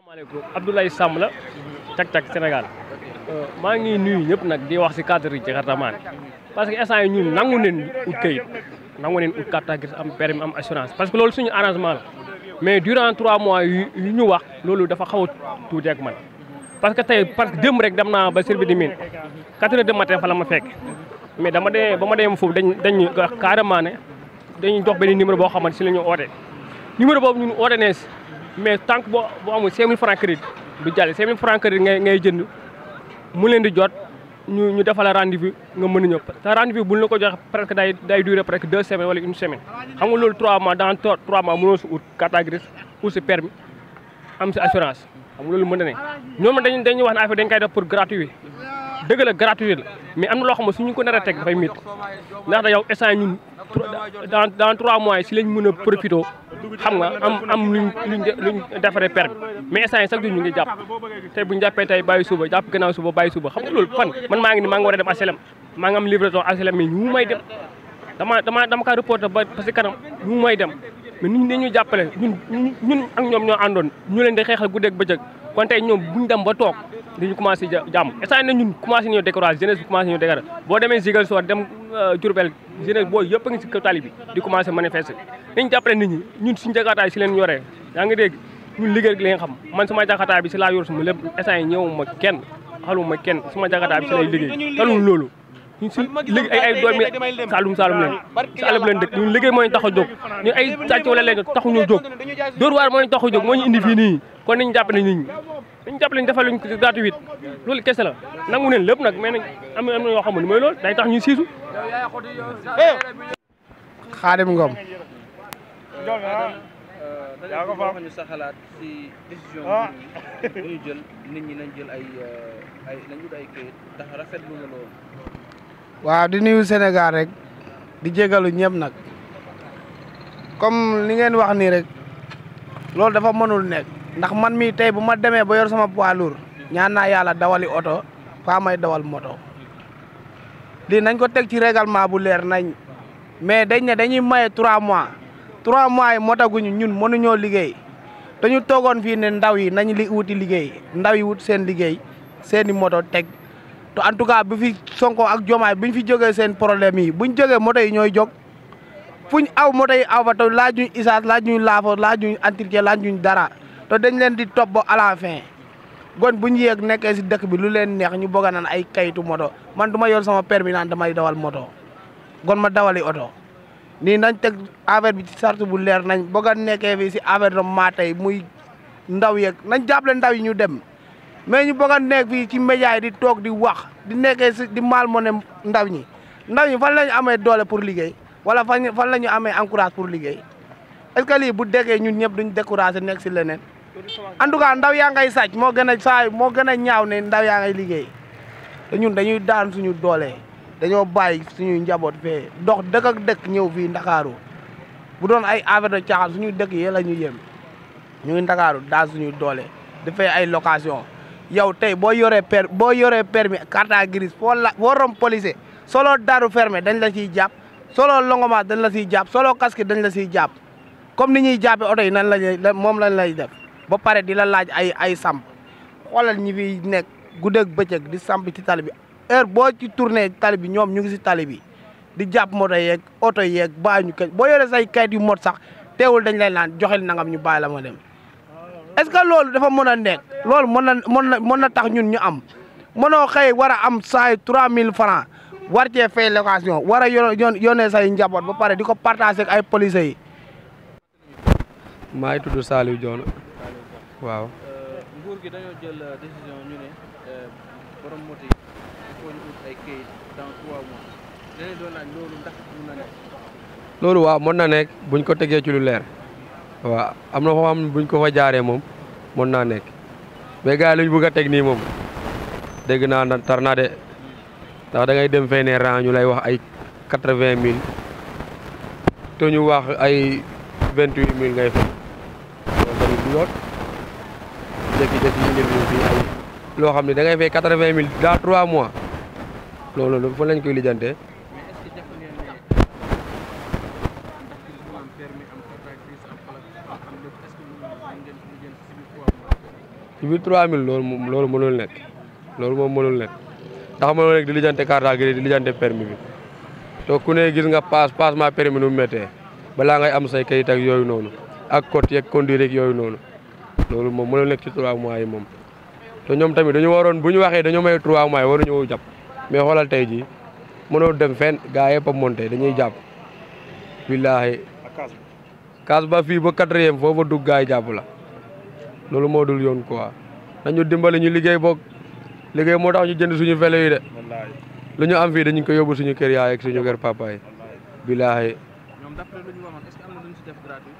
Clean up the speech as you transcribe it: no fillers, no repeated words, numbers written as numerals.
asalaamaaleykum Abdoulaye Samb la Cak Sénégal maa ngi nuyu ñëpp nag di wax si cadre yi Jakartaman parce que instant yi ñun nangu neen ut kayit nangu neen ut carte grise am permis am assurance parce que loolu suñu arrangement la mais durant 3 mois yu ñu wax loolu dafa xaw a tuuti ak man parce que démb rek dem naa ba service de mine 4 heures de matin fa la ma fekk mais ba ma demee foofu dañ carrément ne dañuy jox benn numéro boo xamante si la ñu oote numéro boobu ñun oote ne mais tant que boo amul 5000 francs crédit du jàll 5000 francs crédit ngay jënd mu leen di jot ñu defal rendez-vous nga mën a ñëw te rendez-vous buñ la ko joxe presque day durer presque 2 semaines wala 1 semaine xam nga loolu 3 mois dans 3 mois mënoo si ut carte grise ou si permis am si assurance xam nga loolu mën na ne ñoom dañuy wax ne affaire dañ koy def pour gratuit dëgg la gratuit la mais am na loo xam ne suñu ko nar a teg dafay métti ndax da yow instant ñun dans 3 mois si lañ mën a profité xam nga am luñ defaree permis mais instant yi chaque jour ñu ngi jàpp tey bu ñu jàppee tey bàyyi suba jàpp gannaaw suba bàyyi suba xam nga loolu fan man maa ngi war a dem HLM maa ngi am livraison HLM mais ñu may dem dama kaa reporté ba parce que kanam ñu may dem mais nit ñi dañuy jàppale ñun ak ñoom ñoo àndoon ñu leen di xeexal guddeeg bëccëg kon tey ñoom buñ dem ba toog dañu commencé jàmm instant na ñun commencé ñoo découragé jeunesse bi commencé ñoo découragé boo demee Ziguinchor dem Diourbel jeunesse boo yëpp a ngi si kaw tali bi di commencé manifester dañu jàppale nit ñi ñun suñu jakartaay si leen yoree yaa ngi dégg ñun liggéey li nga xam man sama jakartaay bi si laa yor suma lépp instant yi ñëwuma kenn xaluma kenn sama jakartaay bi si lay liggéey talul loolu ñun si liggéey ay doomi Saalum leen si àll bi leen dëkk ñun liggéey moo ñu tax a jóg ñun ay sàcc wala leen taxuñu jóg dóor waar moo ñu tax a jóg moo ñu indi fii nii kon nañu jàppale nit ñi dañu jàppale ñu defal luñ gratuit loolu kese la nangu neen lépp nag mais nag am na yoo xamul mooy loolu day tax ñu siisu Xaadim Ngom yaa ko fa ñu sa xalaat ci décision bi ñu jël nit ñi nañ jël nañ ut ay kayit ndax rafetlu nga loolu. waaw di nuyu Sénégal rek di jégalu ñëpp nag comme li ngeen wax nii rek loolu dafa mënul nekk ndax man mii tey bu ma demee ba yor sama poids lourd ñaan naa yàlla dawali oto faa may dawal moto lii nañ ko teg ci règlement bu leer nañ mais dañ ne dañuy maye 3 mois 3 mois yi motaguñu ñun mënuñoo liggéey dañu toogoon fii ne ndaw yi nañ wuti liggéey ndaw yi wut seen liggéey seeni moto teg te en tout cas bu fi Sonko ak Diomaye buñ fi jógee seen problème yi buñ jógee moto yi ñooy jóg fuñ aw moto yi aw fa te laajuñ essence laajuñ laafo laajuñ entretien laajuñ dara te dañ leen di topp ba à la fin gon buñ yéeg nekkee si dëkk bi lu leen neex ñu bëgg a naan ay kayitu moto man du ma yor sama permis naan damay dawal moto gon ma dawali oto nii nañ teg affaire bi ci sartu bu leer nañ bëgg a nekkee fii si affaire de maatay muy ndaw yeeg nañ jàppale ndaw yi ñu dem mais ñu bëgg a nekk fii ci média yi di toog di wax di nekkee si di malmené ndaw ñi fan la ñu amee doole pour liggéey wala fan la ñu amee encourage pour liggéey est-ce que lii bu déggee ñun ñëpp duñ découragé nekk si leneen en tout cas ndaw yaa ngay sàcc moo gën a ñaaw ne ndaw yaa ngay liggéey te ñun dañuy daan suñu doole dañoo bàyyi suñuy njaboot fee dox dëkk ak dëkk ñëw fii Ndakaaru bu doon ay affaire de caaxaan suñu dëkk yi la ñu yem ñu ngi Ndakaaru daan suñuy doole dafay ay location yow tey boo yoree permis carte grise foo rom policier solo daru fermé dañ la ciy jàpp solo longoma dañ la ciy jàpp solo casque dañ la ciy jàpp comme ni ñuy jàppee oto yi nan moom lañ lay def ba pare di la laaj ay samp xoolal ñi fi nekk guddeeg bëccëg di samp ci tali bi heure boo ci tourné tali bi ñoom ñu ngi si tali bi di jàpp moto yeeg oto yeeg bàyyi ñu kay boo yoree say kayit yu mot sax teewul dañ lay naan joxel nangam ñu bàyyi la ma dem est-ce que loolu dafa mën a nekk loolu mën na tax ñun ñu am mënoo xëy war a am say 3000 francs war cee fay location war a yónnee say njaboot ba pare di ko partagé ak ay police yi. maa ngi tudd Saliou Dione waaw. nguur gi dañoo jël décision ñu ne borom moto yi il faut ñu ut ay kayit dans 3 mois leneen doon laaj loolu ndax mën na nekk. loolu waaw mën na nekk buñ ko tegee ci lu leer waaw am na foo xam ne buñ ko fa jaaree moom mën naa nekk mais gars yi luñ bëgg a teg nii moom dégg naa tar naa de ndax da ngay dem fay ne rang ñu lay wax ay 80 000 te ñu wax ay 28 000 ngay fay loolu tamit du yoon jékki-jékki ñu leen fii ay loo xam ne da ngay fay 80 000 dans 3 mois loolu fa lañ koy lijjantee. ci biir 3000 loolu mënul nekk loolu moom mënul nekk ndax mënul nekk di lijjante carte grise di lijjante permis bi to ku ne gis nga passement permis nu mu méttee balaa ngay am say kayit ak yooyu noonu ak code yeeg conduire ak yooyu noonu loolu moom mënul nekk ci 3 mois yi moom te ñoom tamit dañu waroon bu ñu waxee dañoo may 3 mois yi waruñu jàpp mais xoolal tey jii mënoo dem fenn gaa yëpp a monté dañuy jàpp billaahi kaas ba fii ba 4e foofa dugg gaa yi jàpp la loolu moo dul yoon quoi nañu dimbali ñu liggéey boog liggéey moo tax ñu jënd suñu vélo yi de lu ñu am fii dañu ko yóbbu suñu kër yaay ak suñu kër papa yi billaahi ñoom d'après lu ñu waxoon est-ce que am na lu ñu si def gratuit